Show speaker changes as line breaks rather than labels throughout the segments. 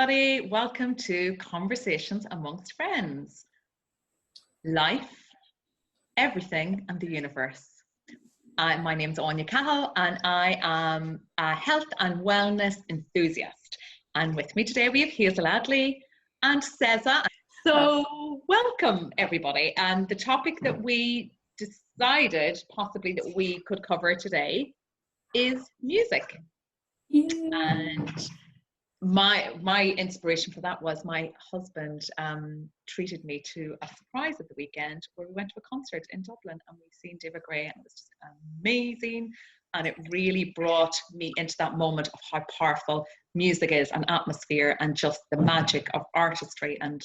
everybody. Welcome to Conversations Amongst Friends. Life, everything, and the universe. My name's Anya Cahill, and I am a health and wellness enthusiast. And with me today we have Hazel Addley and Ceza. So welcome everybody. And the topic that we decided possibly that we could cover today is music.
Yeah.
And my inspiration for that was my husband treated me to a surprise at the weekend where we went to a concert in Dublin and we seen David Gray, and it was just amazing, and it really brought me into that moment of how powerful music is and atmosphere and just the magic of artistry, and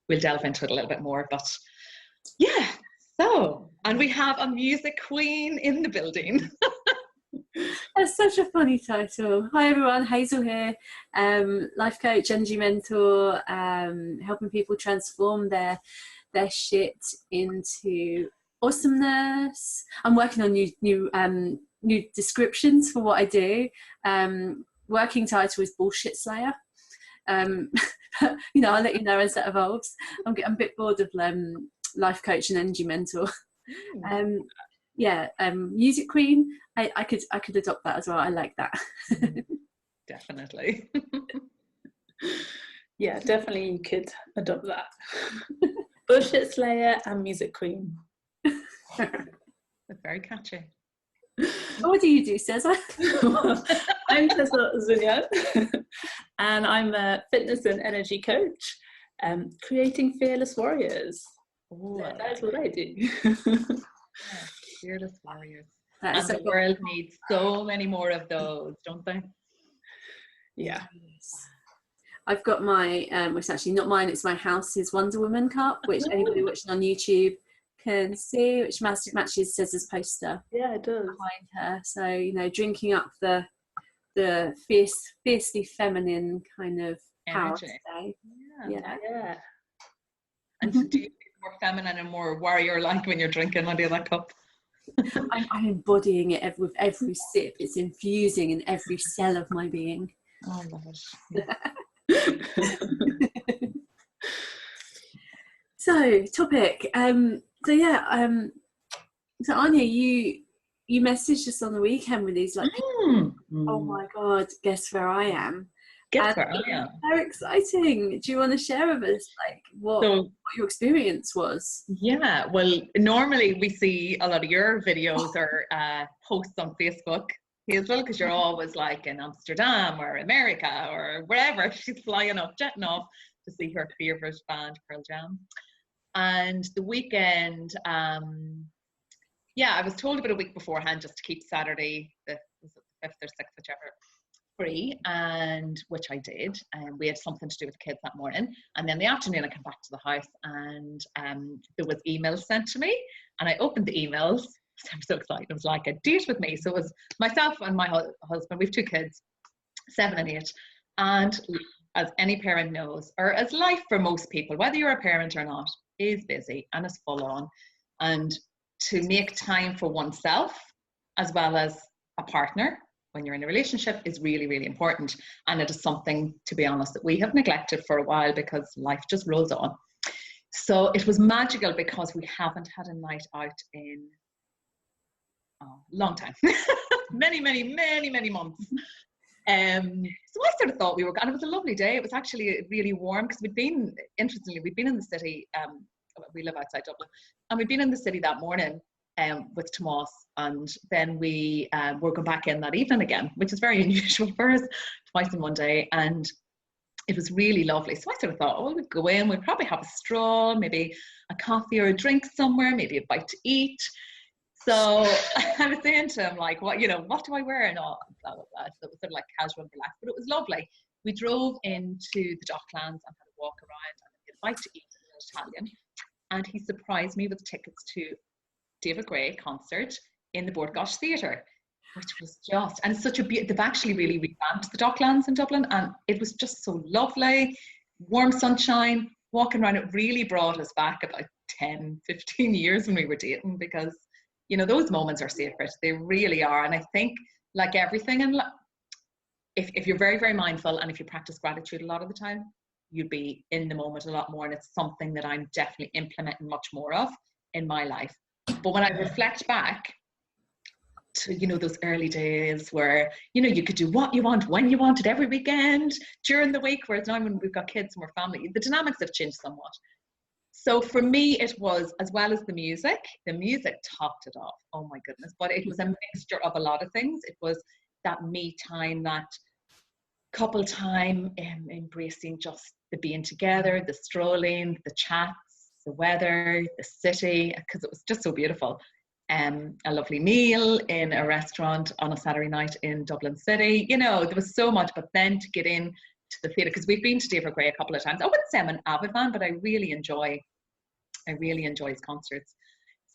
we'll delve into it a little bit more. But yeah, so, and we have a music queen in the building.
That's such a funny title. Hi everyone, Hazel here, life coach, energy mentor, helping people transform their shit into awesomeness. I'm working on new descriptions for what I do. Working title is Bullshit Slayer. I'll let you know as that evolves. I'm a bit bored of life coach and energy mentor. Music queen. I could adopt that as well. I like that.
Definitely.
Yeah, definitely you could adopt that. Bullshit Slayer and music queen.
That's very catchy.
What do you do, Ceza?
I'm Ceza Ouzounian, and I'm a fitness and energy coach, creating fearless warriors.
Ooh,
that's what I do.
Yeah, fearless warriors. And the world needs so many more of those, don't they?
Yeah.
I've got my, it's actually not mine, it's my house's Wonder Woman cup, which anybody watching on YouTube can see, which matches Ceza's poster.
Yeah, it does.
Behind her. So, drinking up the fiercely feminine kind of power today.
Yeah. And so do you feel more feminine and more warrior-like when you're drinking out of that cup?
I'm embodying it with every sip. It's infusing in every cell of my being.
Oh, I love it.
So, topic. So Anya, you messaged us on the weekend with these oh my God, guess where I am?
Guess where I am.
How exciting. Do you want to share with us what your experience was?
Yeah, well, normally we see a lot of your videos or posts on Facebook, Hazel, because you're always like in Amsterdam or America or wherever. She's flying off, jetting off to see her favorite band, Pearl Jam. And the weekend, I was told about a week beforehand just to keep Saturday, the 5th or 6th, whichever, free, and which I did, and we had something to do with the kids that morning. And then the afternoon I came back to the house, and there was emails sent to me, and I opened the emails. I'm so excited. It was like a date with me. So it was myself and my husband. We have 2 kids, 7 and 8, and as any parent knows, or as life for most people, whether you're a parent or not, is busy and is full on, and to make time for oneself as well as a partner when you're in a relationship is really, really important. And it is something, to be honest, that we have neglected for a while because life just rolls on. So it was magical because we haven't had a night out in a long time. many months. So I sort of thought and it was a lovely day. It was actually really warm because we'd been in the city, we live outside Dublin, and we'd been in the city that morning with Tomas, and then we were going back in that evening again, which is very unusual for us, twice in one day, and it was really lovely. So I sort of thought, we'd go in, we'd probably have a stroll, maybe a coffee or a drink somewhere, maybe a bite to eat. So I was saying to him, like, what do I wear and all, blah, blah, blah. So it was sort of like casual and relaxed, but it was lovely. We drove into the Docklands and had a walk around and had a bite to eat in Italian. And he surprised me with tickets to David Gray concert in the Boardgosh Theatre, which was just, and it's such a they've actually really revamped the Docklands in Dublin, and it was just so lovely, warm sunshine, walking around. It really brought us back about 10, 15 years when we were dating, because those moments are sacred. They really are. And I think, like everything in if you're very, very mindful, and if you practice gratitude a lot of the time, you'd be in the moment a lot more. And it's something that I'm definitely implementing much more of in my life. But when I reflect back to, you know, those early days where, you know, you could do what you want, when you wanted, every weekend, during the week, whereas now when we've got kids and we're family, the dynamics have changed somewhat. So for me, it was, as well as the music topped it off. Oh my goodness. But it was a mixture of a lot of things. It was that me time, that couple time, embracing just the being together, the strolling, the chats, the weather, the city, because it was just so beautiful. A lovely meal in a restaurant on a Saturday night in Dublin City. You know, there was so much. But then to get in to the theatre, because we've been to David Gray a couple of times. I wouldn't say I'm an avid fan, but I really enjoy his concerts.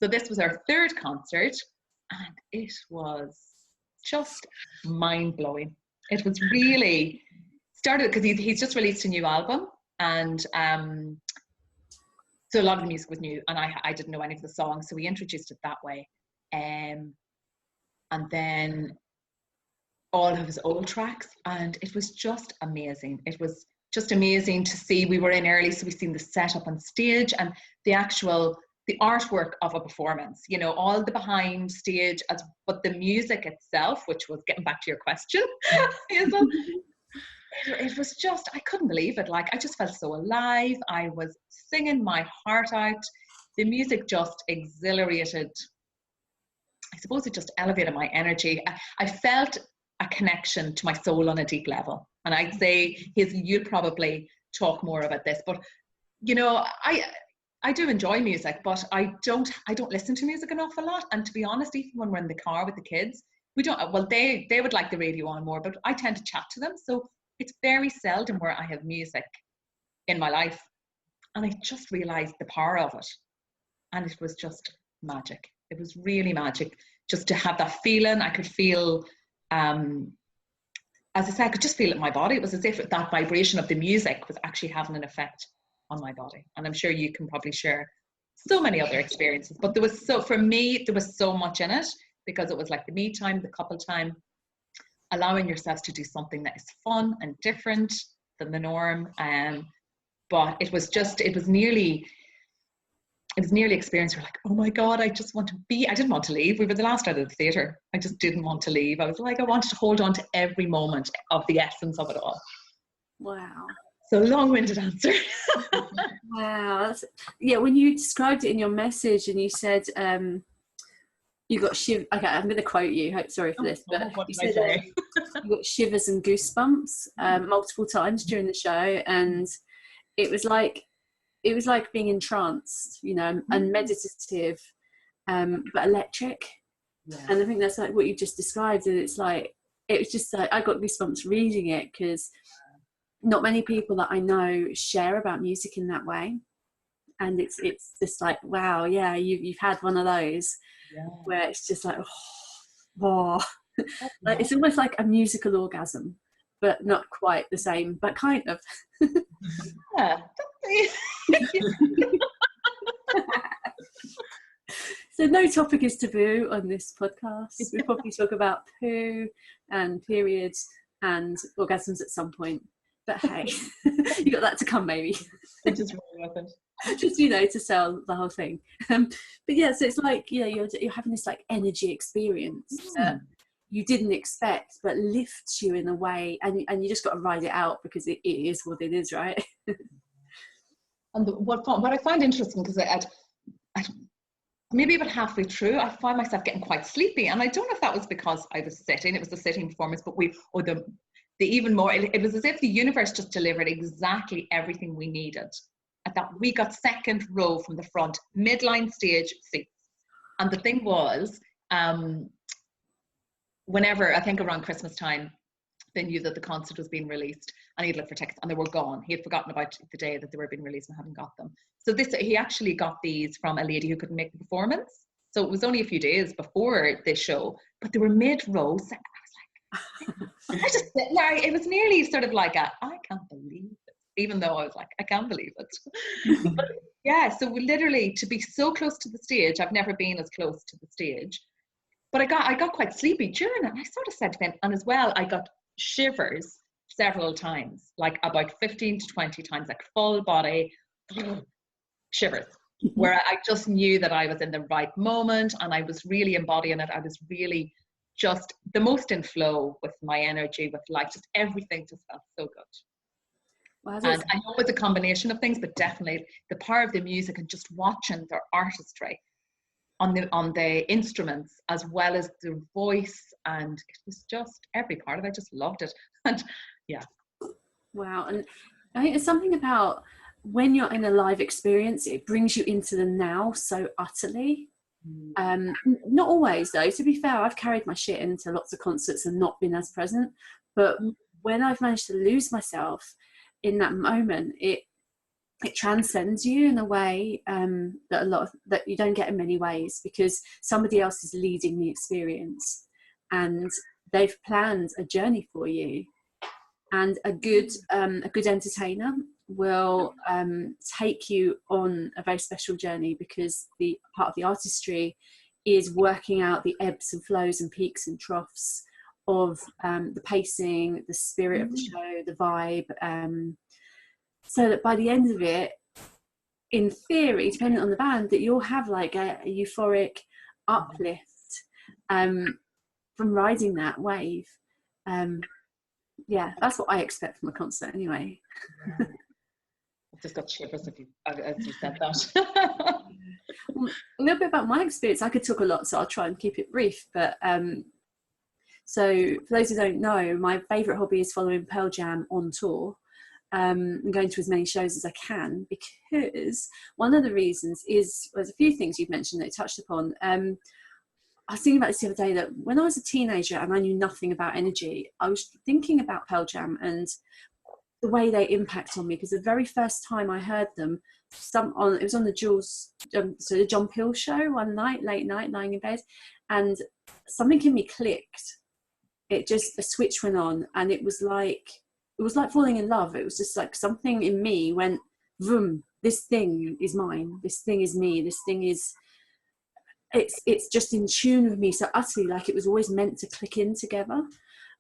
So this was our third concert, and it was just mind-blowing. It was really started because he's just released a new album, and so a lot of the music was new, and I didn't know any of the songs, so we introduced it that way. And then all of his old tracks, and it was just amazing. It was just amazing to see. We were in early, so we seen the setup on stage and the artwork of a performance, you know, all the behind stage, but the music itself, which was getting back to your question, Hazel, it was just, I couldn't believe it. Like, I just felt so alive. I was singing my heart out. The music just exhilarated. I suppose it just elevated my energy. I felt a connection to my soul on a deep level. And I'd say, you'll probably talk more about this, but you know, I do enjoy music, but I don't listen to music an awful lot. And to be honest, even when we're in the car with the kids, we don't, well, they would like the radio on more, but I tend to chat to them. So it's very seldom where I have music in my life. And I just realized the power of it. And it was just magic. It was really magic just to have that feeling. I could feel, as I said, I could just feel it in my body. It was as if that vibration of the music was actually having an effect on my body. And I'm sure you can probably share so many other experiences. But for me, there was so much in it, because it was like the me time, the couple time, allowing yourselves to do something that is fun and different than the norm. But it was nearly experience. We're like, oh my God, I just want to I didn't want to leave. We were the last out of the theatre. I just didn't want to leave. I was like, I wanted to hold on to every moment of the essence of it all.
Wow.
So long-winded answer.
Wow. When you described it in your message and you said you got okay, I'm going to quote you, sorry for this, but you said you got shivers and goosebumps multiple times during the show, and it was like being entranced, you know, and meditative, but electric. Yeah. And I think that's like what you just described, and it was just like I got goosebumps reading it, because not many people that I know share about music in that way. And it's just like, wow, yeah, you've had one of those, yeah, where it's just like, oh. Like, it's almost like a musical orgasm, but not quite the same, but kind of.
Yeah.
So no topic is taboo on this podcast. We probably talk about poo and periods and orgasms at some point. But hey, you got that to come, maybe.
Just really worth it.
Just, you know, to sell the whole thing. But yeah, so it's like, yeah, you're having this like energy experience that you didn't expect, but lifts you in a way, and you just got to ride it out, because it is what it is, right?
And what I find interesting, because maybe about halfway through, I found myself getting quite sleepy, and I don't know if that was because I was sitting. It was the sitting performance, but the even more, it was as if the universe just delivered exactly everything we needed. At that, we got second row from the front, midline stage seats. And the thing was, whenever, I think around Christmas time, they knew that the concert was being released, and he'd looked for tickets, and they were gone. He had forgotten about the day that they were being released and hadn't got them. So he actually got these from a lady who couldn't make the performance. So it was only a few days before the show, but they were mid-row. So it was nearly sort of like I can't believe it, even though I was like, I can't believe it. But yeah, so literally to be so close to the stage, I've never been as close to the stage, but I got quite sleepy during it. And I sort of said to him, and as well, I got shivers several times, like about 15 to 20 times, like full body shivers, where I just knew that I was in the right moment and I was really embodying it. I was really just the most in flow with my energy, with life, just everything just felt so good.
Wow,
and I know it's a combination of things, but definitely the power of the music and just watching their artistry on the instruments as well as the voice, and it was just every part of it. I just loved it. And yeah.
Wow. And I think there's something about when you're in a live experience, it brings you into the now so utterly. Not always though, to be fair, I've carried my shit into lots of concerts and not been as present, but when I've managed to lose myself in that moment, it transcends you in a way that you don't get in many ways, because somebody else is leading the experience and they've planned a journey for you. And a good entertainer will take you on a very special journey, because the part of the artistry is working out the ebbs and flows and peaks and troughs of the pacing, the spirit of the show, the vibe, so that by the end of it, in theory, depending on the band, that you'll have like a euphoric uplift from riding that wave. Yeah, that's what I expect from a concert anyway.
I've just got shivers as you said that.
Well, a little bit about my experience. I could talk a lot, so I'll try and keep it brief. But so for those who don't know, my favourite hobby is following Pearl Jam on tour. And going to as many shows as I can, because one of the reasons is, there's a few things you've mentioned that you touched upon. I was thinking about this the other day, that when I was a teenager and I knew nothing about energy, I was thinking about Pearl Jam and the way they impact on me, because the very first time I heard them, it was on the Jules, so the John Peel show one night, late night, lying in bed, and something in me clicked. A switch went on, and it was like falling in love. It was just like something in me went, vroom, this thing is mine, this thing is me, this thing is, it's just in tune with me so utterly, like it was always meant to click in together.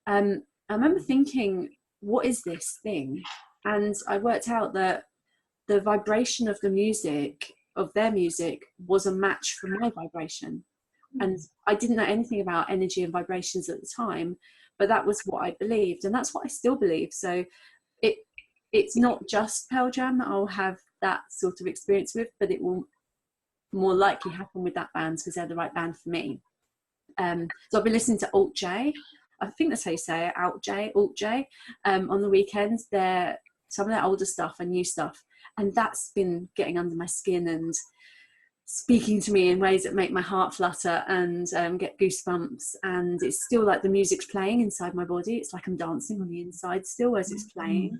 I remember thinking, what is this thing? And I worked out that the vibration of their music was a match for my vibration. And I didn't know anything about energy and vibrations at the time, but that was what I believed, and that's what I still believe. So it's not just Pearl Jam that I'll have that sort of experience with, but it will more likely happen with that band because they're the right band for me. So I've been listening to Alt J. I think that's how you say it, Alt J, on the weekends. They're some of their older stuff and new stuff, and that's been getting under my skin and speaking to me in ways that make my heart flutter and get goosebumps. And it's still like the music's playing inside my body. It's like I'm dancing on the inside still as it's playing.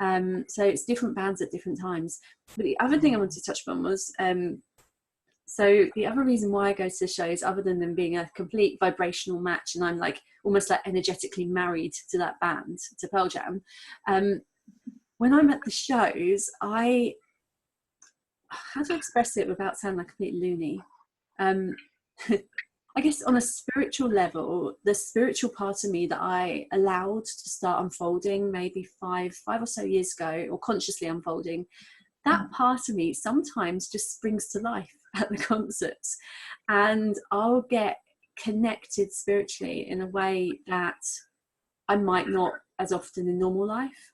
So it's different bands at different times. But the other thing I wanted to touch upon was, so the other reason why I go to the shows, other than them being a complete vibrational match, and I'm like almost like energetically married to that band, to Pearl Jam, when I'm at the shows, how to express it without sounding like a complete loony? I guess on a spiritual level, the spiritual part of me that I allowed to start unfolding maybe five or so years ago, or consciously unfolding, that part of me sometimes just springs to life at the concerts, and I'll get connected spiritually in a way that I might not as often in normal life.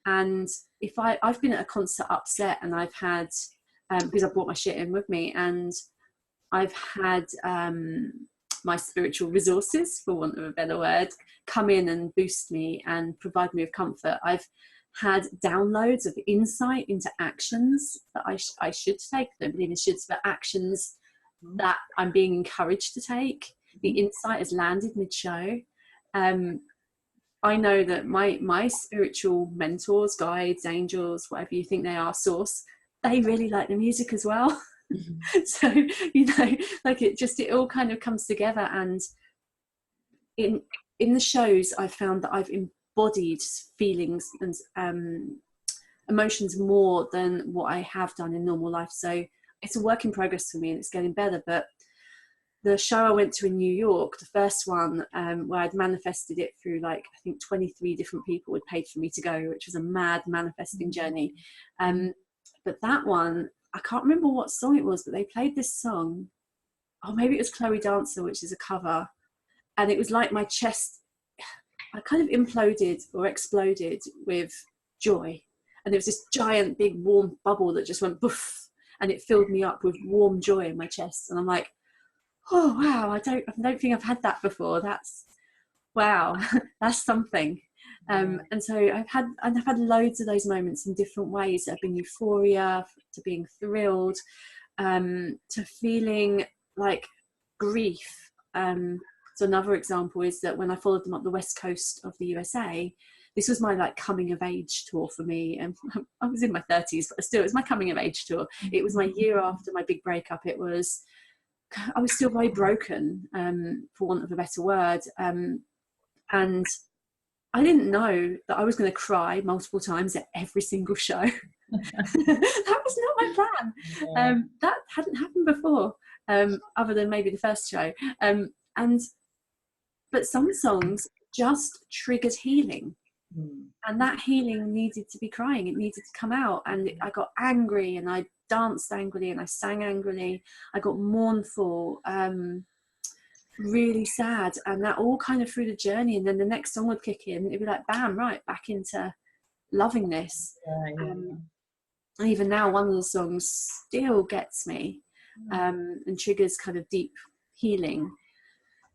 And if I've been at a concert upset, and I've had because I brought my shit in with me, and I've had my spiritual resources, for want of a better word, come in and boost me and provide me with comfort. I've had downloads of insight into actions that I should take. I don't believe in shoulds, but actions that I'm being encouraged to take. The insight has landed mid-show. I know that my spiritual mentors, guides, angels, whatever you think they are, source, they really like the music as well. So, you know, like it all kind of comes together. And in the shows, I've found that I've embodied feelings and emotions more than what I have done in normal life. So it's a work in progress for me, and it's getting better. But the show I went to in New York, the first one, where I'd manifested it through like, I think 23 different people had paid for me to go, which was a mad manifesting journey. But that one, I can't remember what song it was, but they played this song. Oh, maybe it was Chloe Dancer, which is a cover. And it was like my chest, I kind of imploded or exploded with joy. And there was this giant, big, warm bubble that just went poof, and it filled me up with warm joy in my chest. And I'm like, oh wow, I don't think I've had that before. That's wow, that's something. And so I've had loads of those moments in different ways. That have been euphoria, to being thrilled, to feeling like grief. So another example is that when I followed them up the west coast of the USA, this was my like coming of age tour for me. And I was in my 30s, but still, it was my coming of age tour. It was my year after my big breakup. I was still very broken, for want of a better word. And I didn't know that I was going to cry multiple times at every single show. That was not my plan. That hadn't happened before, other than maybe the first show. But some songs just triggered healing. And that healing needed to be crying. It needed to come out. And I got angry, and I danced angrily, and I sang angrily. I got mournful, really sad, and that all kind of through the journey. And then the next song would kick in. It'd be like, bam, right, back into loving this. And even now, one of the songs still gets me, and triggers kind of deep healing.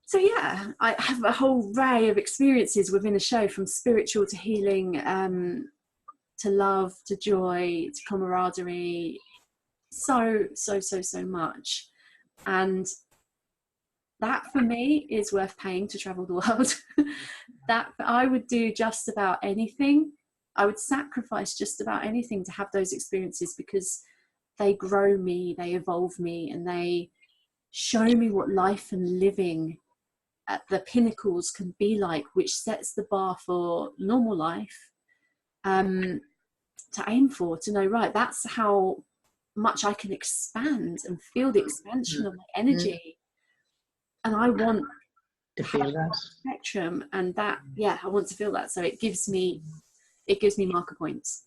So yeah, I have a whole array of experiences within a show, from spiritual to healing, to love, to joy, to camaraderie, so much. And that for me is worth paying to travel the world. That I would do just about anything. I would sacrifice just about anything to have those experiences, because they grow me, they evolve me, and they show me what life and living at the pinnacles can be like, which sets the bar for normal life, to aim for, to know, right, that's how much I can expand and feel the expansion of my energy. And I want
to feel that
spectrum, and that, I want to feel that. So it gives me marker points.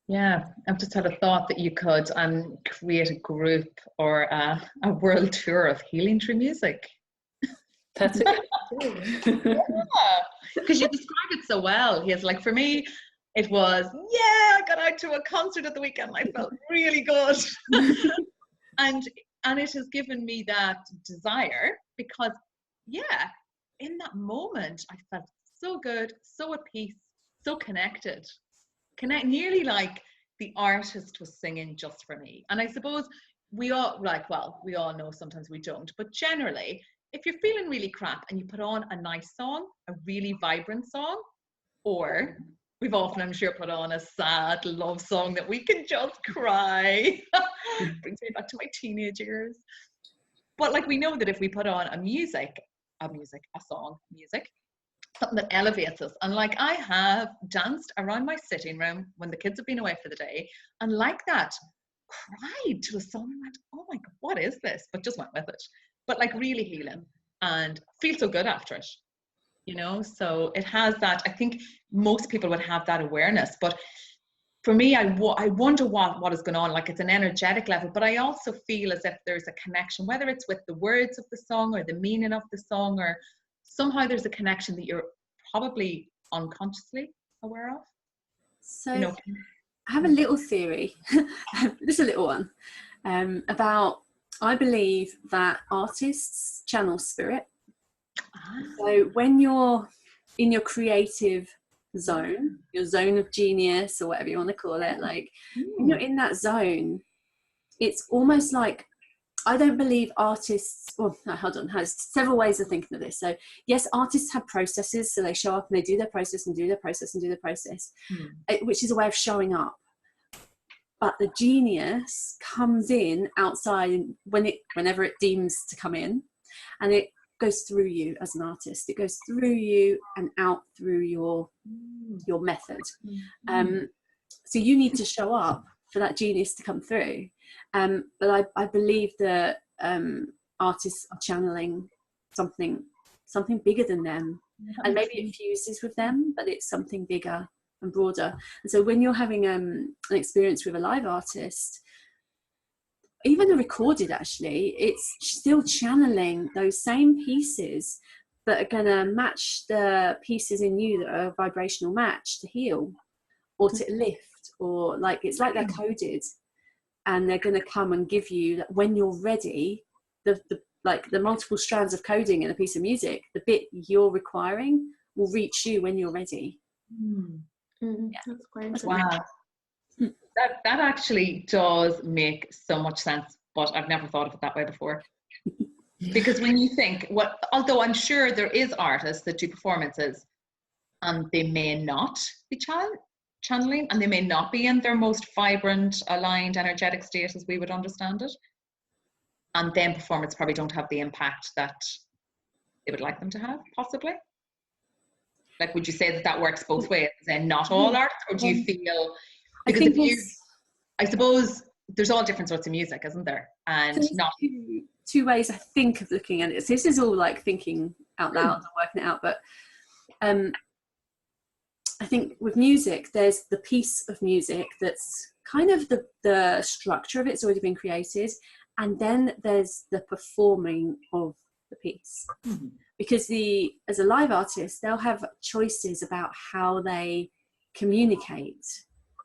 Yeah,
I've just had a thought that you could create a group or a world tour of healing through music.
That's it.
Because you describe it so well. He is like, for me, it was, I got out to a concert at the weekend. I felt really good. and it has given me that desire, because, in that moment, I felt so good, so at peace, so connected. Nearly like the artist was singing just for me. And I suppose we all know sometimes we don't, but generally, if you're feeling really crap and you put on a nice song, a really vibrant song, or we've often, I'm sure, put on a sad love song that we can just cry. Brings me back to my teenage years. But like, we know that if we put on something that elevates us. And like, I have danced around my sitting room when the kids have been away for the day, and like that, cried to a song and went, oh my God, what is this? But just went with it. But like, really healing and feel so good after it, so it has that. I think most people would have that awareness, but for me, I wonder what is going on. Like, it's an energetic level, but I also feel as if there's a connection, whether it's with the words of the song or the meaning of the song, or somehow there's a connection that you're probably unconsciously aware of.
So I have a little theory, just a little one, about, I believe that artists channel spirit. So when you're in your creative zone, your zone of genius, or whatever you want to call it, like when you're in that zone, it's almost like, I don't believe artists, there's several ways of thinking of this. So yes, artists have processes, so they show up and they do their process and do their process and do their process, which is a way of showing up. But the genius comes in outside whenever it deems to come in, and it goes through you as an artist. It goes through you and out through your method. So you need to show up for that genius to come through. But I believe that artists are channeling something bigger than them, and maybe it fuses with them, but it's something bigger and broader. And so when you're having an experience with a live artist, even a recorded, actually, it's still channeling those same pieces that are going to match the pieces in you that are a vibrational match to heal or to lift, or like, it's like they're coded, and they're going to come and give you, when you're ready, the multiple strands of coding in a piece of music, the bit you're requiring will reach you when you're ready.
Yeah. That's great.
Wow. That actually does make so much sense, but I've never thought of it that way before. Because when you think, although I'm sure there is artists that do performances and they may not be channeling, and they may not be in their most vibrant, aligned, energetic state as we would understand it, and then performance probably don't have the impact that they would like them to have, possibly. Like, would you say that works both ways, and not all art, or do you feel, because I suppose there's all different sorts of music, isn't there? And
so
not
two ways I think of looking at it. So this is all like thinking out loud and working it out, but I think with music, there's the piece of music that's kind of the structure of it's already been created, and then there's the performing of the piece. Because as a live artist, they'll have choices about how they communicate.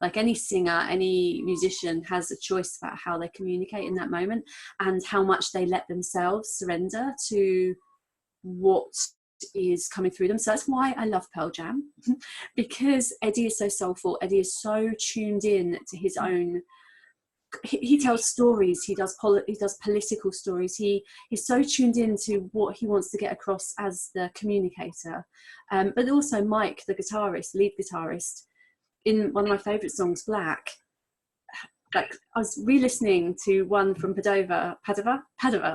Like any singer, any musician has a choice about how they communicate in that moment, and how much they let themselves surrender to what is coming through them. So that's why I love Pearl Jam, because Eddie is so soulful. Eddie is so tuned in to his own. He tells stories. He does political stories. He's so tuned into what he wants to get across as the communicator. But also Mike, the guitarist, lead guitarist, in one of my favourite songs, Black. Like, I was re-listening to one from Padova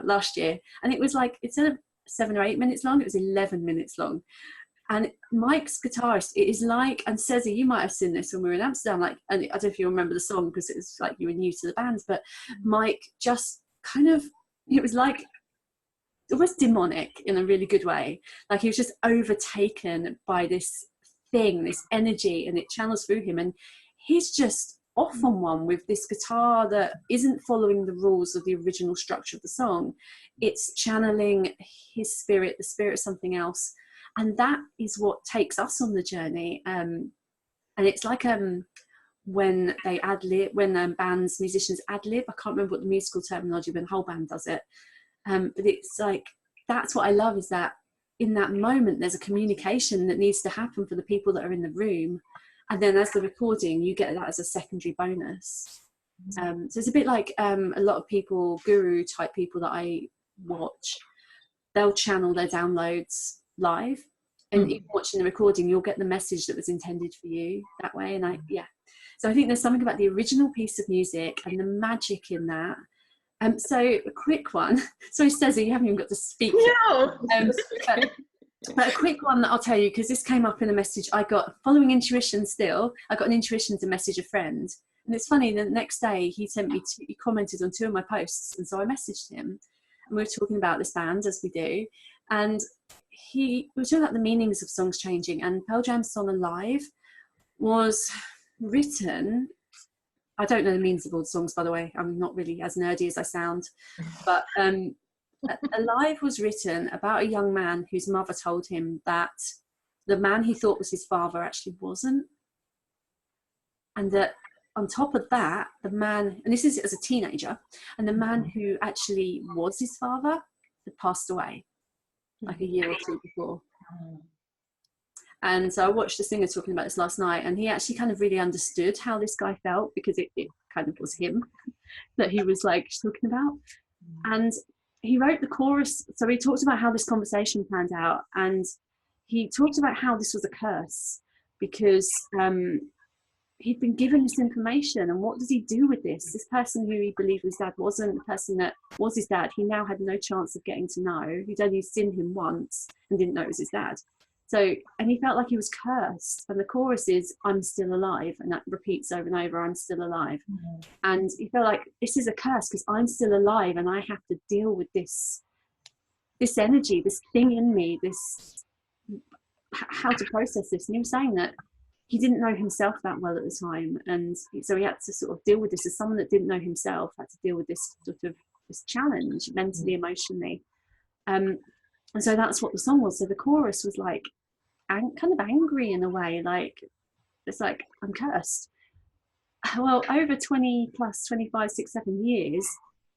last year, and it was like, instead of 7 or 8 minutes long, it was 11 minutes long. And Mike's guitarist, it is like, and Ceza, you might have seen this when we were in Amsterdam, like, and I don't know if you remember the song because it was like you were new to the band, but Mike just kind of, it was like almost demonic in a really good way. Like, he was just overtaken by this thing, this energy, and it channels through him, and he's just off on one with this guitar that isn't following the rules of the original structure of the song. It's channeling his spirit, the spirit of something else, and that is what takes us on the journey. And it's like when they ad-lib, when bands, musicians ad-lib, I can't remember what the musical terminology, when the whole band does it, but it's like, that's what I love, is that in that moment there's a communication that needs to happen for the people that are in the room, and then as the recording you get that as a secondary bonus. So it's a bit like a lot of people, guru type people that I watch, they'll channel their downloads live, and even watching the recording you'll get the message that was intended for you that way. And so I think there's something about the original piece of music and the magic in that. So a quick one. Sorry, Ceza, you haven't even got to speak.
No.
But a quick one that I'll tell you, because this came up in a message I got following intuition. Still, I got an intuition to message a friend, and it's funny. The next day, he commented on 2 of my posts, and so I messaged him, and we were talking about this band as we do, and we were talking about the meanings of songs changing. And Pearl Jam's song "Alive" was written. I don't know the meanings of all the songs, by the way. I'm not really as nerdy as I sound. But Alive was written about a young man whose mother told him that the man he thought was his father actually wasn't. And that on top of that, the man, and this is as a teenager, and the man who actually was his father had passed away like a year or 2 before. And so I watched the singer talking about this last night, and he actually kind of really understood how this guy felt, because it kind of was him that he was like talking about. And he wrote the chorus. So he talked about how this conversation panned out, and he talked about how this was a curse, because he'd been given this information, and what does he do with this person who he believed his dad wasn't the person that was his dad. He now had no chance of getting to know. He'd only seen him once and didn't know it was his dad. So, and he felt like he was cursed. And the chorus is, "I'm still alive," and that repeats over and over, "I'm still alive." And he felt like, this is a curse because I'm still alive and I have to deal with this this energy, this thing in me, this how to process this. And he was saying that he didn't know himself that well at the time, and so he had to sort of deal with this as someone that didn't know himself, had to deal with this sort of this challenge mentally, emotionally. And so that's what the song was. So the chorus was like kind of angry in a way, like it's like, I'm cursed. Well, over 20 plus 25, 6, 7 years,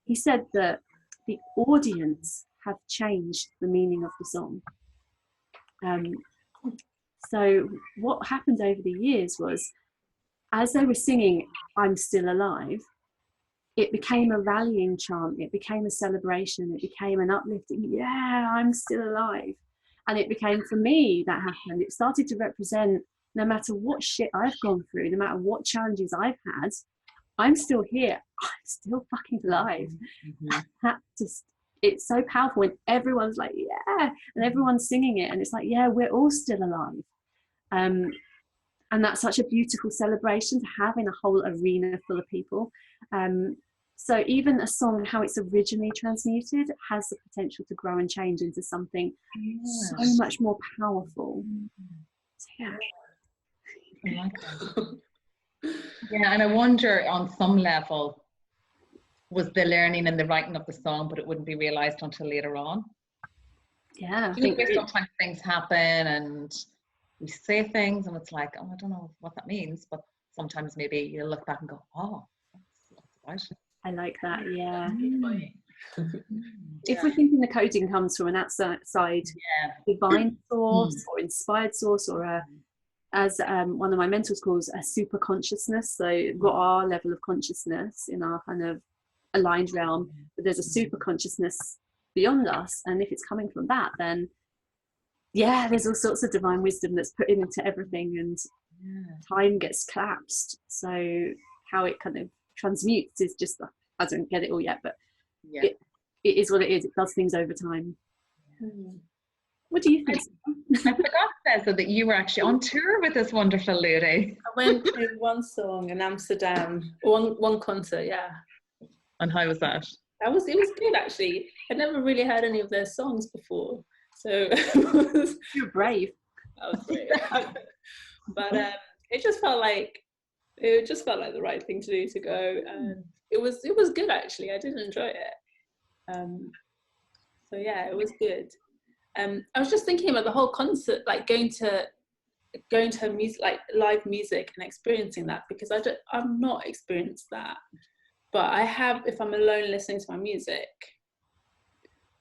he said that the audience have changed the meaning of the song. So what happened over the years was, as they were singing I'm Still Alive, it became a rallying chant, it became a celebration, it became an uplifting, yeah, I'm still alive. And it became, for me, that happened. It started to represent, no matter what shit I've gone through, no matter what challenges I've had, I'm still here. I'm still fucking alive. That just, it's so powerful when everyone's like, yeah, and everyone's singing it. And it's like, yeah, we're all still alive. And that's such a beautiful celebration to have in a whole arena full of people. So even a song, how it's originally transmuted, has the potential to grow and change into something so much more powerful. So, yeah.
I like that. Yeah, and I wonder on some level, was the learning and the writing of the song, but it wouldn't be realised until later on.
Yeah.
I think sometimes things happen and we say things and it's like, oh, I don't know what that means, but sometimes maybe you look back and go, oh, that's right.
I like that, yeah. If we're thinking the coding comes from an outside divine source or inspired source, or as one of my mentors calls, a super consciousness. So we've got our level of consciousness in our kind of aligned realm, but there's a super consciousness beyond us. And if it's coming from that, then yeah, there's all sorts of divine wisdom that's put into everything, and time gets collapsed. So how it kind of transmutes is just, I don't get it all yet, but it is what it is. It does things over time. What do you think?
I forgot, Ceza, that you were actually on tour with this wonderful lady.
I went to one song in Amsterdam, one concert, yeah.
And how was that?
It was good, actually. I'd never really heard any of their songs before, so
You're brave.
I was brave. But it just felt like the right thing to do, to go, and it was good, actually. I did enjoy it. So yeah, it was good. I was just thinking about the whole concert, like going to music, like live music, and experiencing that, because I've not experienced that, but I have. If I'm alone listening to my music,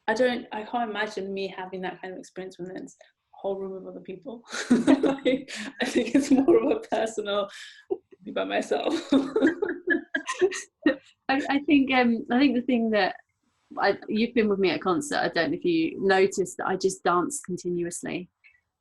I can't imagine me having that kind of experience when there's a whole room of other people. I think it's more of a personal, be by myself.
I think the thing that you've been with me at a concert, I don't know if you noticed that I just dance continuously.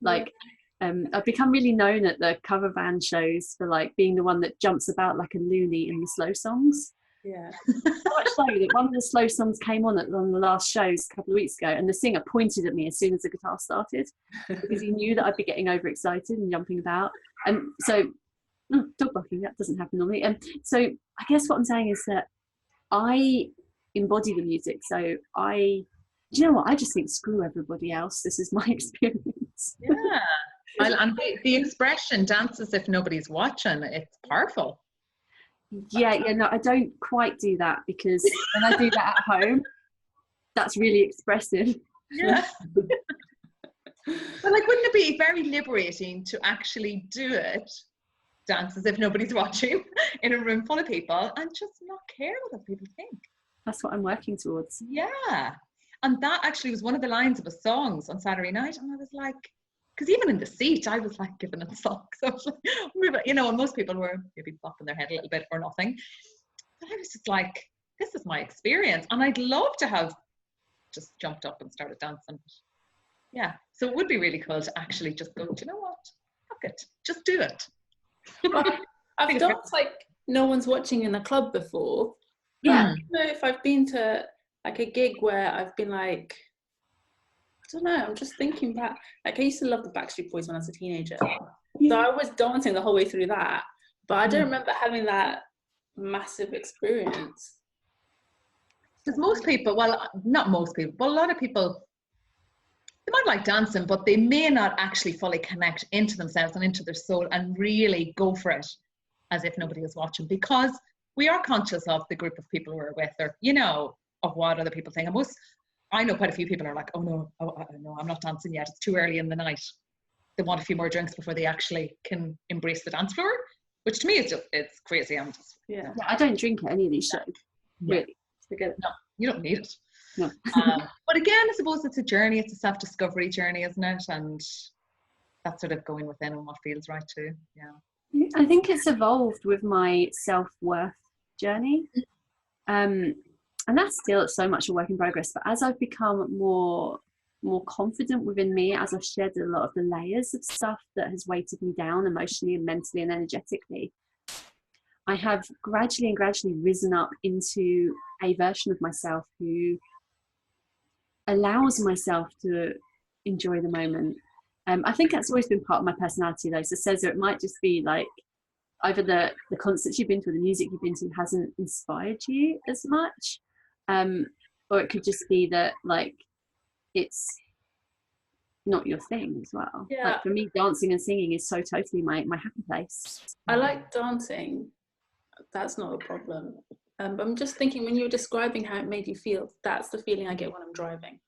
Like I've become really known at the cover band shows for like being the one that jumps about like a loony in the slow songs.
Yeah.
So much so that one of the slow songs came on the last shows a couple of weeks ago, and the singer pointed at me as soon as the guitar started, because he knew that I'd be getting overexcited and jumping about. And so dog barking, that doesn't happen normally. And so I guess what I'm saying is that I embody the music. So do you know what? I just think, screw everybody else. This is my experience.
Yeah. And the expression, dance as if nobody's watching, it's powerful.
Yeah, no, I don't quite do that, because when I do that at home, that's really expressive.
Yeah. But like, wouldn't it be very liberating to actually do it, dance as if nobody's watching in a room full of people, and just not care what other people think?
That's what I'm working towards.
Yeah. And that actually was one of the lines of the songs on Saturday night, and I was like, because even in the seat, I was like giving it songs. I was like, and most people were maybe bopping their head a little bit or nothing. But I was just like, this is my experience. And I'd love to have just jumped up and started dancing. Yeah. So it would be really cool to actually just go, do you know what? Fuck it. Just do it.
I've danced like no one's watching in a club before.
Yeah.
I don't know if I've been to like a gig where I've been like, I don't know, I'm just thinking back. Like, I used to love the Backstreet Boys when I was a teenager. So I was dancing the whole way through that. But I don't remember having that massive experience.
Because most people, well, not most people, but a lot of people they might like dancing, but they may not actually fully connect into themselves and into their soul and really go for it as if nobody was watching, because we are conscious of the group of people we're with, or, you know, of what other people think. And I know quite a few people are like, oh no, I'm not dancing yet. It's too early in the night. They want a few more drinks before they actually can embrace the dance floor, which to me is just, it's crazy.
Yeah, I don't drink at any of these shows. Really, forget it.
No, you don't need it.
No.
But again, I suppose it's a journey. It's a self-discovery journey, isn't it? And that's sort of going within and what feels right too. Yeah.
I think it's evolved with my self-worth journey. And that's still so much a work in progress. But as I've become more confident within me, as I've shed a lot of the layers of stuff that has weighted me down emotionally and mentally and energetically, I have gradually risen up into a version of myself who allows myself to enjoy the moment. I think that's always been part of my personality though. So Ceza, it might just be like either the concerts you've been to or the music you've been to hasn't inspired you as much. Or it could just be that like it's not your thing as well.
Yeah.
Like for me, dancing and singing is so totally my happy place.
I like dancing. That's not a problem. But I'm just thinking, when you were describing how it made you feel, that's the feeling I get when I'm driving,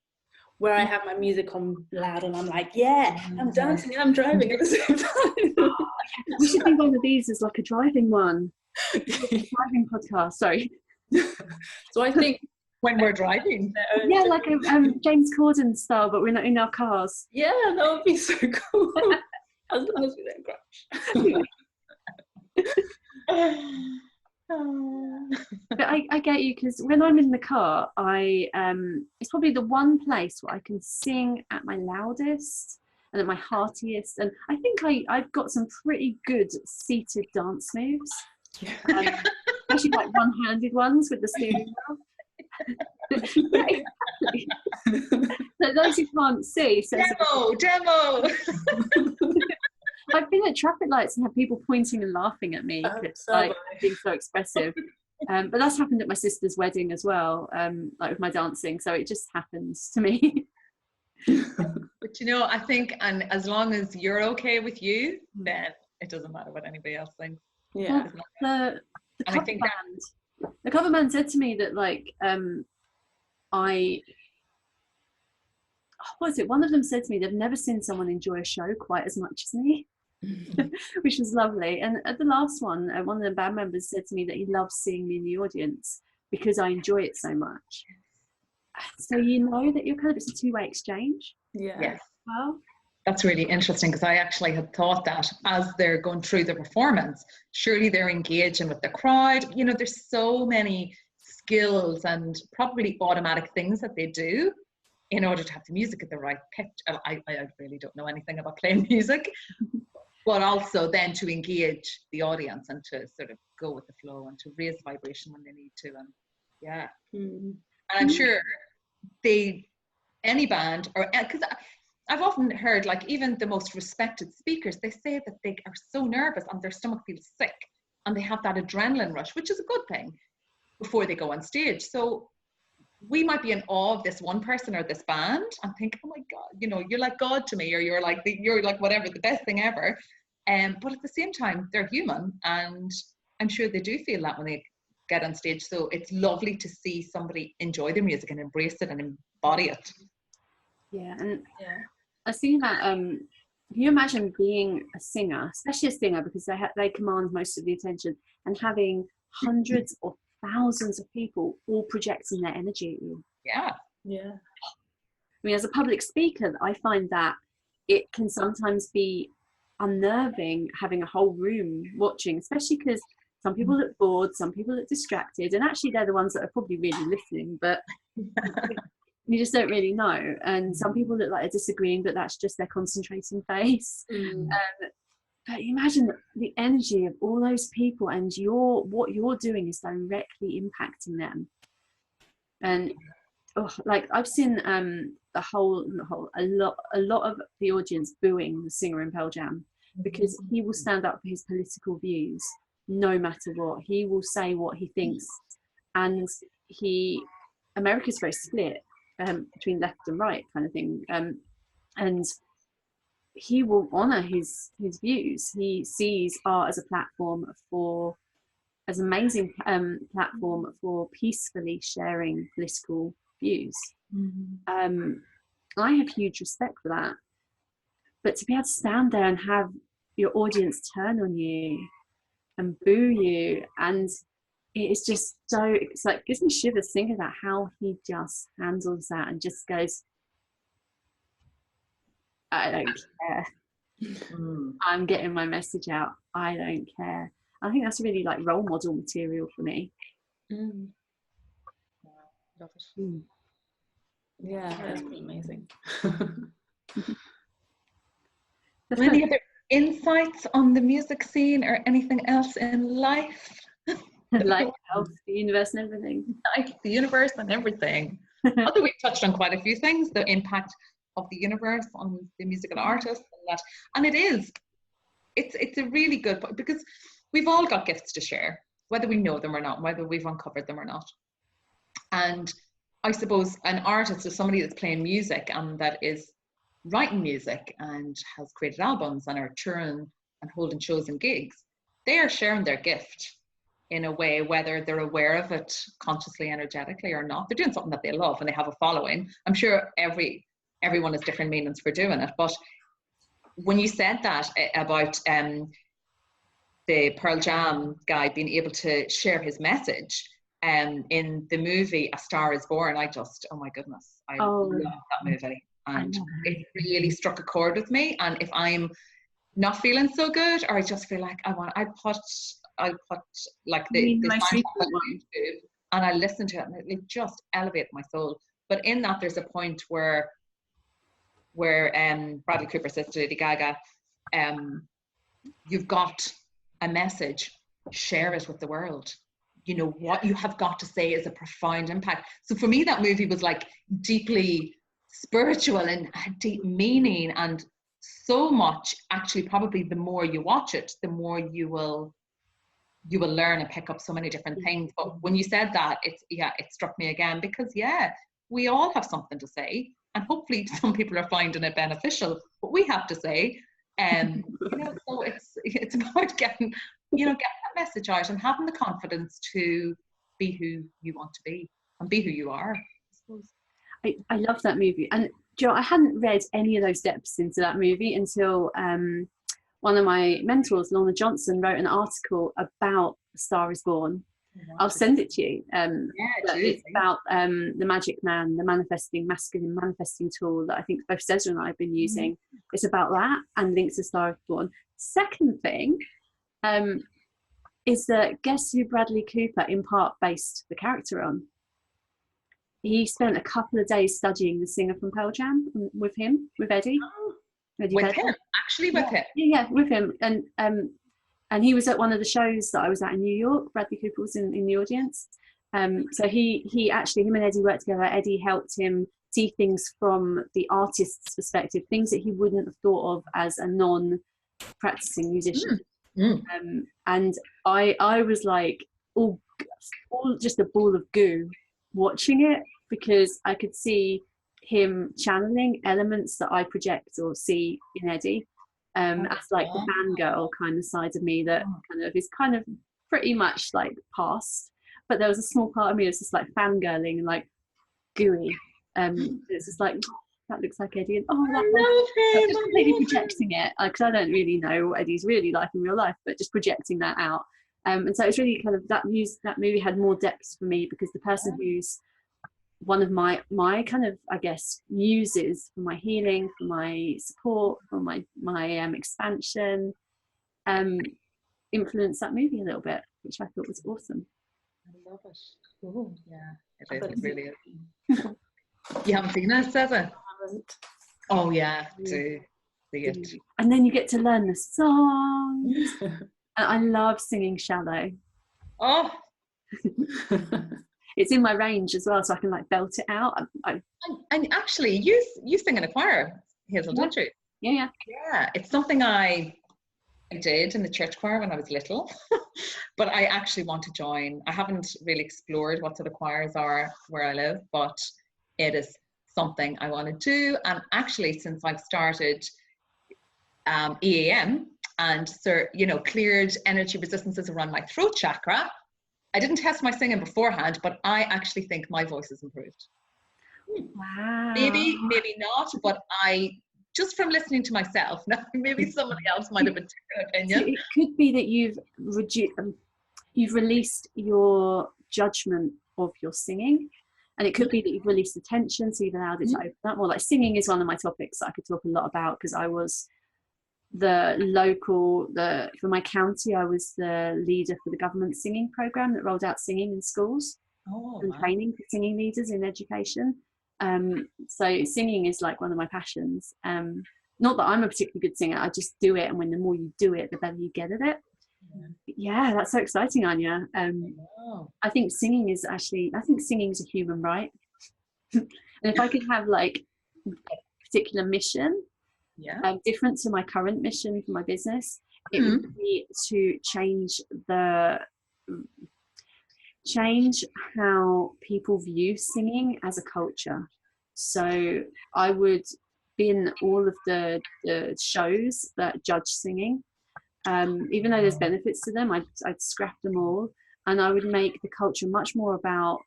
where I have my music on loud and I'm like, yeah, I'm dancing and I'm driving at the same time.
We should do one of these as like a driving one. Driving podcast, sorry.
So I think
when we're driving.
Yeah, like a James Corden style, but we're not in our cars.
Yeah, that would be so cool. As long as we don't crash.
But I get you, because when I'm in the car, it's probably the one place where I can sing at my loudest and at my heartiest, and I think I've got some pretty good seated dance moves, especially like one-handed ones with the steering wheel. So those who can't see,
demo.
I've been at traffic lights and had people pointing and laughing at me, like being so expressive. But that's happened at my sister's wedding as well, like with my dancing. So it just happens to me.
But you know, I think, and as long as you're okay with you, then it doesn't matter what anybody else thinks.
Yeah.
The cover band said to me that like one of them said to me they've never seen someone enjoy a show quite as much as me. Which was lovely. And at the last one, one of the band members said to me that he loves seeing me in the audience because I enjoy it so much. So you know that it's a two-way exchange.
Yeah.
Yes.
Well,
that's really interesting, because I actually had thought that as they're going through the performance, surely they're engaging with the crowd. You know, there's so many skills and probably automatic things that they do in order to have the music at the right pitch. I really don't know anything about playing music, but also then to engage the audience and to sort of go with the flow and to raise the vibration when they need to. And yeah. And I'm sure any band, or because I've often heard, like, even the most respected speakers, they say that they are so nervous and their stomach feels sick and they have that adrenaline rush, which is a good thing, before they go on stage. So we might be in awe of this one person or this band and think, oh my God, you know, you're like God to me, or you're like whatever, the best thing ever. But at the same time, they're human, and I'm sure they do feel that when they get on stage. So it's lovely to see somebody enjoy their music and embrace it and embody it.
Yeah, and I see that. Can you imagine being a singer, especially a singer, because they command most of the attention, and having hundreds or thousands of people all projecting their energy at you?
Yeah.
I mean, as a public speaker, I find that it can sometimes be unnerving having a whole room watching, especially because some people look bored, some people look distracted, and actually they're the ones that are probably really listening, but you just don't really know. And some people look like they're disagreeing, but that's just their concentrating face. But imagine the energy of all those people, and what you're doing is directly impacting them. And like I've seen a lot of the audience booing the singer in Pearl Jam, because he will stand up for his political views no matter what. He will say what he thinks, and America's very split between left and right kind of thing. and he will honour his views. He sees art as a platform as an amazing platform for peacefully sharing political views. I have huge respect for that. But to be able to stand there and have your audience turn on you and boo you, and it's just so, it's like, gives me shivers thinking about how he just handles that and just goes, I don't care. I'm getting my message out. I don't care. I think that's really like role model material for me.
Love it.
Yeah, that's pretty amazing.
Any other insights on the music scene or anything else in life?
Like health, the universe and everything.
Like the universe and everything. I think we touched on quite a few things, the impact of the universe on the musical artists and that. And it's a really good point, because we've all got gifts to share, whether we know them or not, whether we've uncovered them or not. And I suppose an artist is somebody that's playing music and that is writing music and has created albums and are touring and holding shows and gigs. They are sharing their gift in a way, whether they're aware of it consciously, energetically or not. They're doing something that they love and they have a following. I'm sure everyone has different meanings for doing it. But when you said that about the Pearl Jam guy being able to share his message in the movie A Star Is Born, I just, oh my goodness, I love that movie. And it really struck a chord with me. And if I'm not feeling so good, or I just feel like I'll put like the soundtrack on YouTube and I listen to it and it just elevated my soul. But in that, there's a point where Bradley Cooper says to Lady Gaga, you've got a message, share it with the world. You know, what you have got to say is a profound impact. So for me, that movie was like deeply spiritual and had deep meaning, and so much, actually, probably the more you watch it, the more you will learn and pick up so many different things. But when you said that, it struck me again, because we all have something to say, and hopefully some people are finding it beneficial what we have to say. So it's about getting that message out and having the confidence to be who you want to be and be who you are, I suppose.
I love that movie, and Joe, I hadn't read any of those depths into that movie until one of my mentors, Lorna Johnson, wrote an article about A Star Is Born. I'll send it to you. It's about the magic man, the masculine manifesting tool that I think both Ceza and I have been using. It's about that and links to Star Is Born. Second thing is that guess who Bradley Cooper in part based the character on? He spent a couple of days studying the singer from Pearl Jam with Eddie.
With him?
Yeah, with him. And he was at one of the shows that I was at in New York. Bradley Cooper was in the audience. So he actually, him and Eddie worked together. Eddie helped him see things from the artist's perspective, things that he wouldn't have thought of as a non-practicing musician. And I was like, all just a ball of goo watching it, because I could see him channeling elements that I project or see in Eddie, as like the fangirl kind of side of me that kind of pretty much like past, but there was a small part of me that's just like fangirling and like gooey. It's just like, that looks like Eddie, and I'm just completely projecting it, because I don't really know what Eddie's really like in real life, but just projecting that out. And so it's really kind of that movie had more depth for me, because the person who's one of my kind of, I guess, muses for my healing, for my support, for my expansion, influenced that movie a little bit, which I thought was awesome.
I love it. Oh, yeah, it really is. You haven't seen it, Ceza?
I haven't.
Oh yeah, do see it.
And then you get to learn the songs. And I love singing Shallow.
Oh.
It's in my range as well, so I can like belt it out.
And actually, you sing in a choir, Hazel, don't you?
Yeah.
It's something I did in the church choir when I was little, but I actually want to join. I haven't really explored what sort of choirs are where I live, but it is something I want to do. And actually, since I've started EAM and cleared energy resistances around my throat chakra, I didn't test my singing beforehand, but I actually think my voice has improved.
Wow.
Maybe not, but I, just from listening to myself, now maybe somebody else might have a different opinion.
So it could be that you've released your judgment of your singing, and it could be that you've released the tension, so you've allowed it to open up more. Like singing is one of my topics that I could talk a lot about, because I was for my county, I was the leader for the government singing program that rolled out singing in schools and training for singing leaders in education. So singing is like one of my passions. Not that I'm a particularly good singer, I just do it, and when the more you do it, the better you get at it. Yeah, that's so exciting, Anya. I think singing is a human right. And if I could have like a particular mission, different to my current mission for my business, it would be to change how people view singing as a culture. So I would be in all of the shows that judge singing. Even though there's benefits to them, I'd scrap them all, and I would make the culture much more about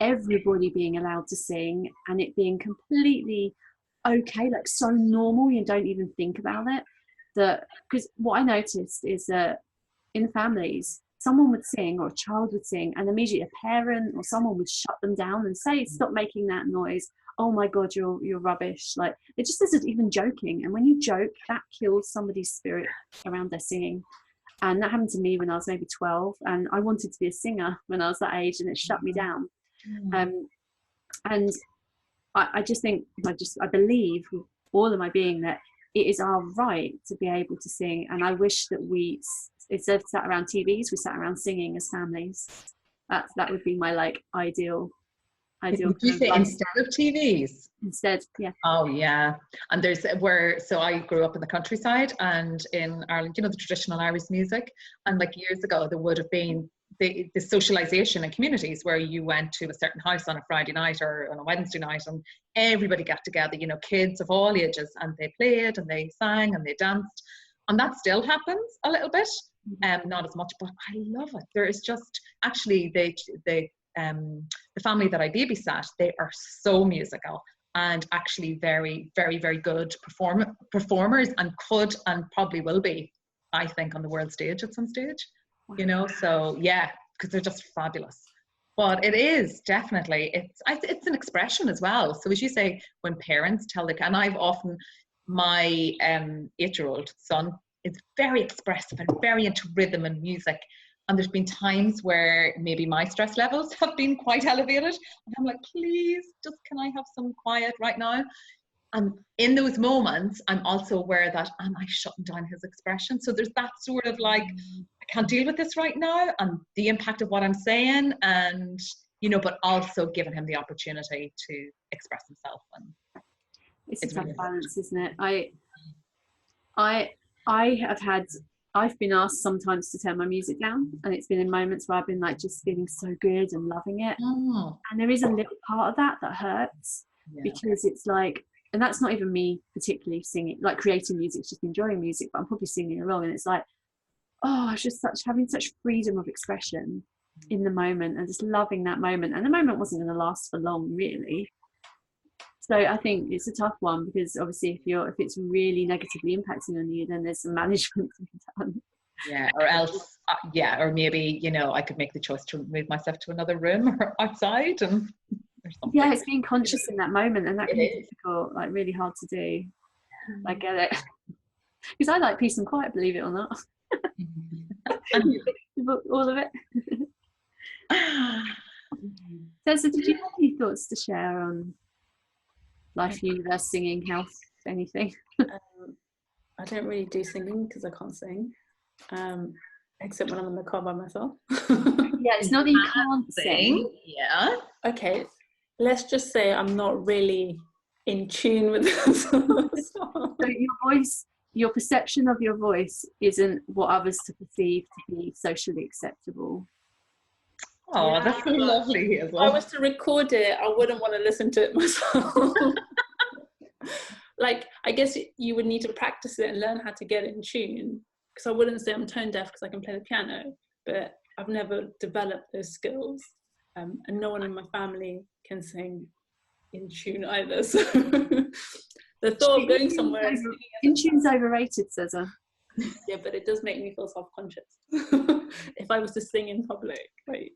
everybody being allowed to sing, and it being completely okay, like so normal you don't even think about it. Because what I noticed is that in families, someone would sing, or a child would sing, and immediately a parent or someone would shut them down and say, stop making that noise, oh my god, you're rubbish. Like, it just isn't even joking, and when you joke, that kills somebody's spirit around their singing. And that happened to me when I was maybe 12, and I wanted to be a singer when I was that age, and it shut me down. And I just think, I believe with all of my being that it is our right to be able to sing. And I wish that we, instead of sat around TVs, we sat around singing as families. That would be my like ideal.
Did you say instead of TVs?
Instead, yeah.
Oh yeah. And so I grew up in the countryside and in Ireland, the traditional Irish music. And like years ago, there would have been the socialization in communities where you went to a certain house on a Friday night or on a Wednesday night, and everybody got together, kids of all ages, and they played and they sang and they danced. And that still happens a little bit, not as much, but I love it. There is just, actually, the family that I babysat, they are so musical and actually very, very, very good performers, and could and probably will be, I think, on the world stage at some stage. So yeah, because they're just fabulous. But it is definitely, it's an expression as well. So as you say, when parents tell and I've often, my 8-year-old son is very expressive and very into rhythm and music. And there's been times where maybe my stress levels have been quite elevated. And I'm like, please, just can I have some quiet right now? And in those moments, I'm also aware that, am I shutting down his expression? So there's that sort of like, I can't deal with this right now, and the impact of what I'm saying, and, but also giving him the opportunity to express himself. And
it's a tough balance, isn't it? I've been asked sometimes to turn my music down, and it's been in moments where I've been like just feeling so good and loving it. And there is a little part of that hurts, because it's like, and that's not even me particularly singing, like creating music, just enjoying music, but I'm probably singing along, and it's like, oh, it's just having such freedom of expression in the moment, and just loving that moment. And the moment wasn't going to last for long, really. So I think it's a tough one, because obviously if it's really negatively impacting on you, then there's some management to be done.
Yeah, or else, or maybe, I could make the choice to move myself to another room or outside, and
yeah, it's being conscious in that moment, and that can be difficult, like really hard to do. I get it, because I like peace and quiet, believe it or not. All of it. Ceza, did you have any thoughts to share on life, universe, singing, health, anything?
I don't really do singing because I can't sing, except when I'm in the car by myself.
Yeah, it's not that you can't sing.
Yeah.
Okay, let's just say I'm not really in tune with the song.
So your voice, your perception of your voice isn't what others to perceive to be socially acceptable.
Oh,
Yeah.
that's so lovely,
If I
Hazel.
was to record it, I wouldn't want to listen to it myself. Like, I guess you would need to practice it and learn how to get it in tune. Because I wouldn't say I'm tone deaf because I can play the piano, but I've never developed those skills. And no one in my family can sing in tune either. So the thought of going somewhere and singing
In tune's overrated, Ceza.
yeah, but it does make me feel self-conscious if I was to sing in public. Like,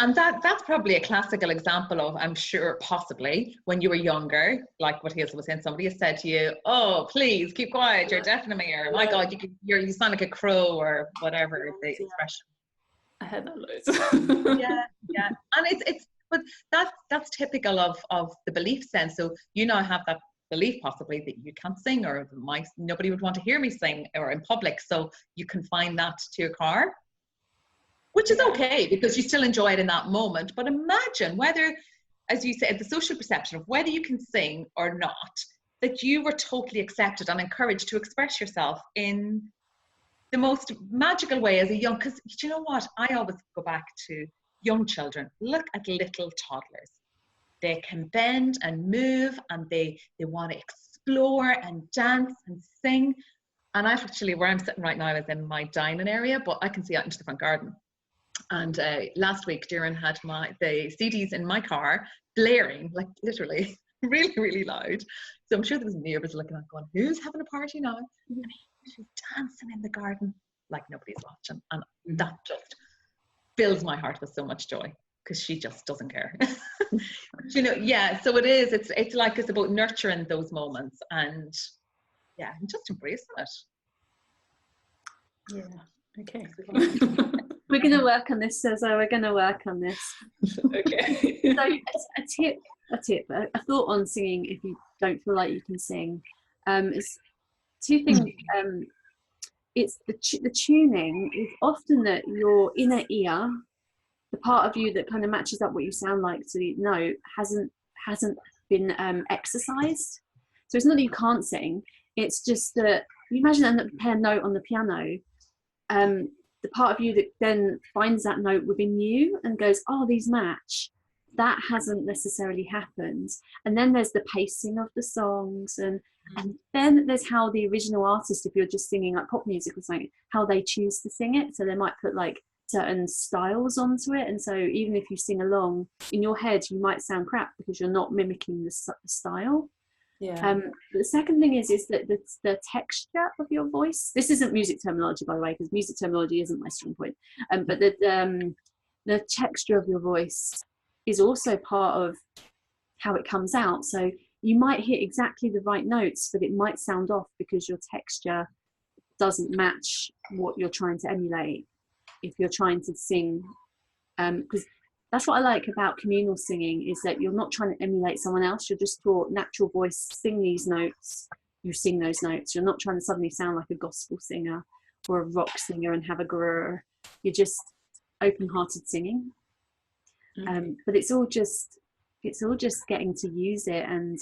And that's probably a classical example of, I'm sure, possibly when you were younger, like what Hazel was saying, somebody has said to you, "Oh, please keep quiet, you're deaf in the ear. My God, you sound like a crow," or whatever the expression.
I heard that loads.
Yeah, yeah, and but that's typical of the belief sense. So you now have that belief possibly that you can't sing, or nobody would want to hear me sing or in public, so you confine that to your car. Which is okay, because you still enjoy it in that moment. But imagine whether, as you said, the social perception of whether you can sing or not, that you were totally accepted and encouraged to express yourself in the most magical way as a young, because you know what? I always go back to young children. Look at little toddlers. They can bend and move, and they want to explore and dance and sing. And I've actually, where I'm sitting right now is in my dining area, but I can see out into the front garden. And last week, Darren had the CDs in my car blaring, like literally, really, really loud. So I'm sure there was neighbours looking at going, "Who's having a party now?" And she's dancing in the garden like nobody's watching. And that just fills my heart with so much joy, because she just doesn't care. You know, yeah, so it's like it's about nurturing those moments and yeah, and just embracing it.
Yeah, okay.
We're going to work on this, Ceza. We're going to work on this.
Okay.
So a thought on singing if you don't feel like you can sing. Is two things. It's the tuning is often that your inner ear, the part of you that kind of matches up what you sound like to the note, hasn't been exercised. So it's not that you can't sing. It's just that you imagine a note on the piano. The part of you that then finds that note within you and goes, "Oh, these match," that hasn't necessarily happened. And then there's the pacing of the songs, and then there's how the original artist, if you're just singing like pop music or something, how they choose to sing it. So they might put like certain styles onto it, and so even if you sing along in your head, you might sound crap because you're not mimicking the style.
Yeah.
The second thing is that the texture of your voice. This isn't music terminology, by the way, because music terminology isn't my strong point. But the texture of your voice is also part of how it comes out. So you might hit exactly the right notes, but it might sound off because your texture doesn't match what you're trying to emulate. If you're trying to sing, because that's what I like about communal singing, is that you're not trying to emulate someone else. You're just taught natural voice, sing these notes, you sing those notes. You're not trying to suddenly sound like a gospel singer or a rock singer and have a grrr. You're just open-hearted singing. But it's all just getting to use it. And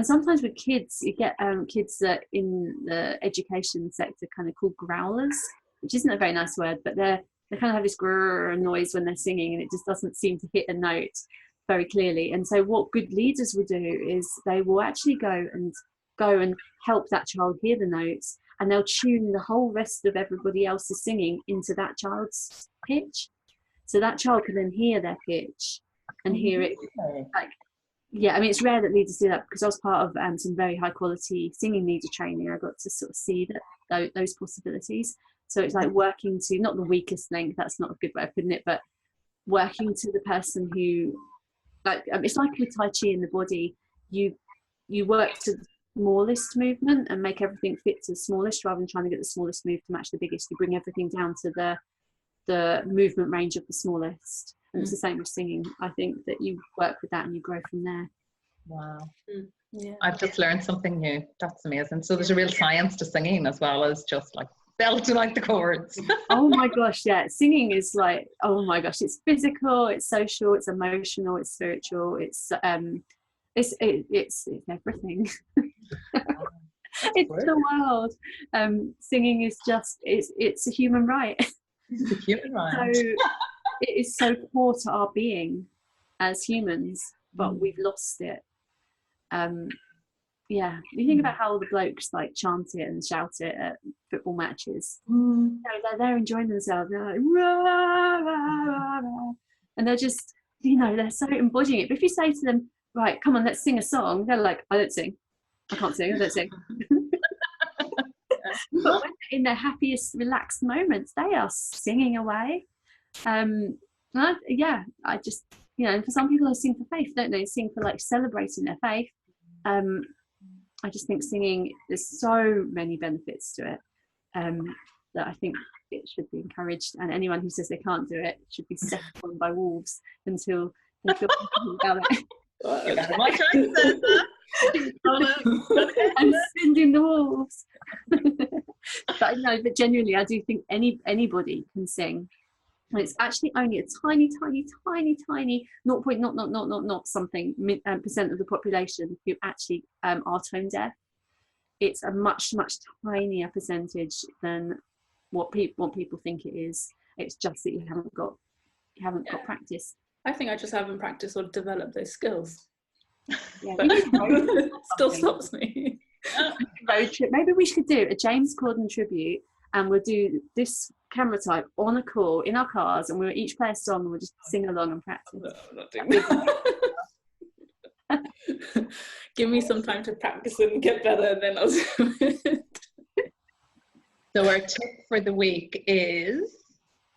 sometimes with kids, you get kids that in the education sector kind of called growlers, which isn't a very nice word, but they kind of have this grrr noise when they're singing, and it just doesn't seem to hit a note very clearly. And so what good leaders will do is they will actually go and help that child hear the notes, and they'll tune the whole rest of everybody else's singing into that child's pitch. So that child can then hear their pitch and hear it. Like, yeah, I mean, it's rare that leaders do that, because I was part of some very high quality singing leader training. I got to sort of see those possibilities. So it's like working to, not the weakest link, that's not a good way of putting it, but working to the person who, like, it's like with Tai Chi in the body, you work to the smallest movement and make everything fit to the smallest, rather than trying to get the smallest move to match the biggest. You bring everything down to the movement range of the smallest. And it's the same with singing. I think that you work with that and you grow from there.
Wow.
Yeah.
I've just learned something new. That's amazing. So there's a real science to singing as well as just like belting out the chords.
Oh my gosh, yeah. Singing is like, oh my gosh, it's physical, it's social, it's emotional, it's spiritual, it's everything. It's the world. Singing is just, it's a human right.
It's a human right.
So it is so core to our being as humans, but we've lost it. Yeah, you think about how the blokes like chant it and shout it at football matches. You know, they're enjoying themselves. They're like, rah, rah, rah, rah. And they're just, you know, they're so embodying it. But if you say to them, right, come on, let's sing a song, they're like, I don't sing. I can't sing. I don't sing. But when they're in their happiest, relaxed moments, they are singing away. I just, you know, for some people they sing for faith, don't they? Sing for like celebrating their faith. I just think singing, there's so many benefits to it that I think it should be encouraged, and anyone who says they can't do it should be set on by wolves until they feel comfortable about it. I'm sending the wolves. But no, but genuinely, I do think anybody can sing. And it's actually only a tiny 0.not something percent of the population who actually are tone deaf. It's a much tinier percentage than what people think it is. It's just that you haven't got practice.
I think I just haven't practiced or developed those skills.
Yeah,
still stops me.
Road trip. Maybe we should do a James Corden tribute, and we'll do this camera type on a call in our cars, and we'll each play a song and we'll just sing along and practice.
No, I'm not doing that. Give me some time to practice and get better, and then I'll do it.
So our tip for the week is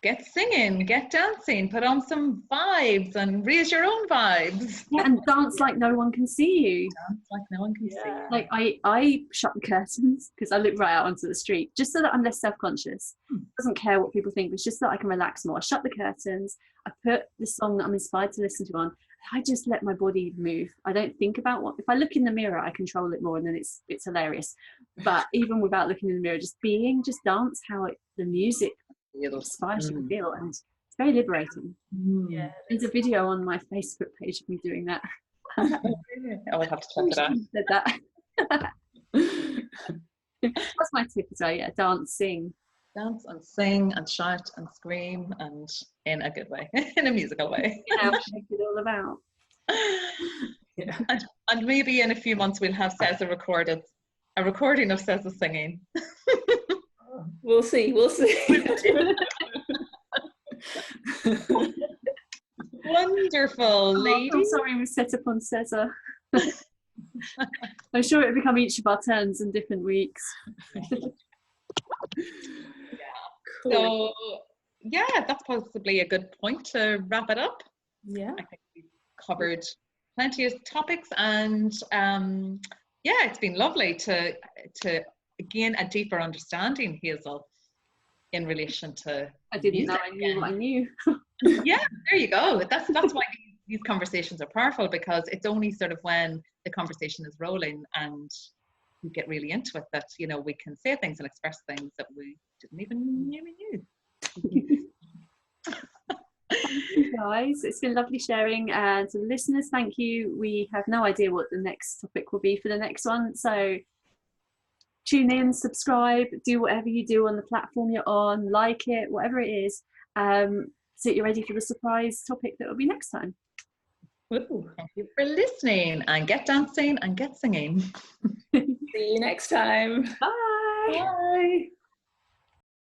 get singing, get dancing, put on some vibes and raise your own vibes.
Yeah, and dance like no one can see you.
Dance like no one can see you.
Like I shut the curtains because I look right out onto the street, just so that I'm less self-conscious. Doesn't care what people think, but it's just so that I can relax more. I shut the curtains, I put the song that I'm inspired to listen to on. I just let my body move. I don't think about what, if I look in the mirror, I control it more, and then it's hilarious. But even without looking in the mirror, just dance how the music inspires you to feel, and it's very liberating.
Yeah,
there's a video on my Facebook page of me doing that.
I would have to check it out.
Said that. That's my tip as well. Yeah, dance and
sing and shout and scream, and in a good way, in a musical way.
Yeah, shake it all about.
Yeah. And maybe in a few months we'll have Ceza recording of Ceza singing.
We'll see.
Wonderful, lady.
I'm sorry we set up on Ceza. I'm sure it'll become each of our turns in different weeks.
Cool. So yeah, that's possibly a good point to wrap it up.
Yeah,
I think we've covered plenty of topics, and yeah, it's been lovely to gain a deeper understanding, Hazel, in relation to
I didn't know I knew what I knew.
Yeah, there you go. That's why these conversations are powerful, because it's only sort of when the conversation is rolling and we get really into it that, you know, we can say things and express things that we didn't even knew we knew.
Thank you guys, it's been lovely sharing, and to the listeners, thank you. We have no idea what the next topic will be for the next one, so tune in, subscribe, do whatever you do on the platform you're on, like it, whatever it is, so that you're ready for the surprise topic that will be next time.
Ooh, thank you for listening, and get dancing and get singing.
See you next time.
Bye.
Bye.